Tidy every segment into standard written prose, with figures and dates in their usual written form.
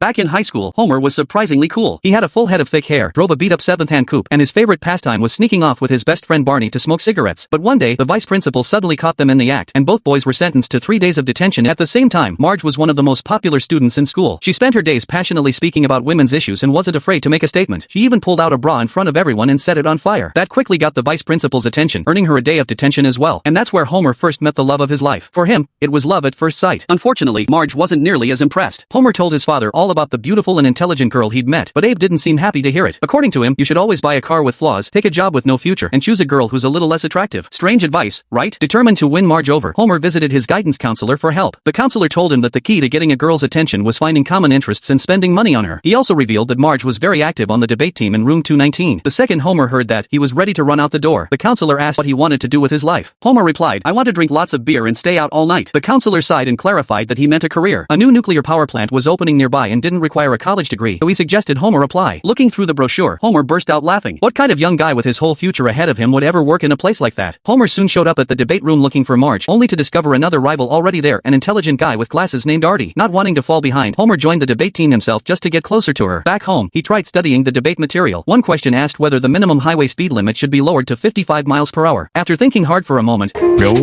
Back in high school, Homer was surprisingly cool. He had a full head of thick hair, drove a beat-up seventh-hand coupe, and his favorite pastime was sneaking off with his best friend Barney to smoke cigarettes. But one day, the vice principal suddenly caught them in the act, and both boys were sentenced to 3 days of detention. At the same time, Marge was one of the most popular students in school. She spent her days passionately speaking about women's issues and wasn't afraid to make a statement. She even pulled out a bra in front of everyone and set it on fire. That quickly got the vice principal's attention, earning her a day of detention as well. And that's where Homer first met the love of his life. For him, it was love at first sight. Unfortunately, Marge wasn't nearly as impressed. Homer told his father all about the beautiful and intelligent girl he'd met, but Abe didn't seem happy to hear it. According to him, you should always buy a car with flaws, take a job with no future, and choose a girl who's a little less attractive. Strange advice, right? Determined to win Marge over, Homer visited his guidance counselor for help. The counselor told him that the key to getting a girl's attention was finding common interests and spending money on her. He also revealed that Marge was very active on the debate team in room 219. The second Homer heard that, he was ready to run out the door. The counselor asked what he wanted to do with his life. Homer replied, "I want to drink lots of beer and stay out all night." The counselor sighed and clarified that he meant a career. A new nuclear power plant was opening nearby and didn't require a college degree, so he suggested Homer apply. Looking through the brochure, Homer burst out laughing. What kind of young guy with his whole future ahead of him would ever work in a place like that? Homer soon showed up at the debate room looking for Marge, only to discover another rival already there, an intelligent guy with glasses named Artie. Not wanting to fall behind, Homer joined the debate team himself just to get closer to her. Back home, he tried studying the debate material. One question asked whether the minimum highway speed limit should be lowered to 55 miles per hour. After thinking hard for a moment, No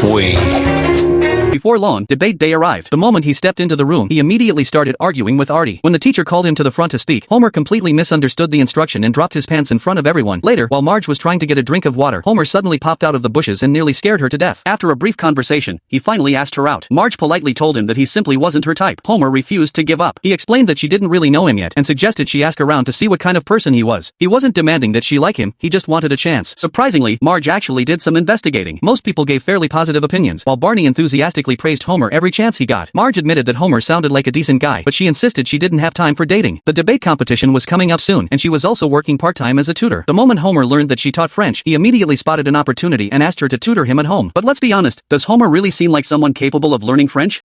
way. before long, debate day arrived. The moment he stepped into the room, he immediately started arguing with Artie. When the teacher called him to the front to speak, Homer completely misunderstood the instruction and dropped his pants in front of everyone. Later, while Marge was trying to get a drink of water, Homer suddenly popped out of the bushes and nearly scared her to death. After a brief conversation, he finally asked her out. Marge politely told him that he simply wasn't her type. Homer refused to give up. He explained that she didn't really know him yet and suggested she ask around to see what kind of person he was. He wasn't demanding that she like him, he just wanted a chance. Surprisingly, Marge actually did some investigating. Most people gave fairly positive opinions, while Barney enthusiastically praised Homer every chance he got. Marge admitted that Homer sounded like a decent guy, but she insisted she didn't have time for dating. The debate competition was coming up soon, and she was also working part-time as a tutor. The moment Homer learned that she taught French, he immediately spotted an opportunity and asked her to tutor him at home. But let's be honest, does Homer really seem like someone capable of learning French?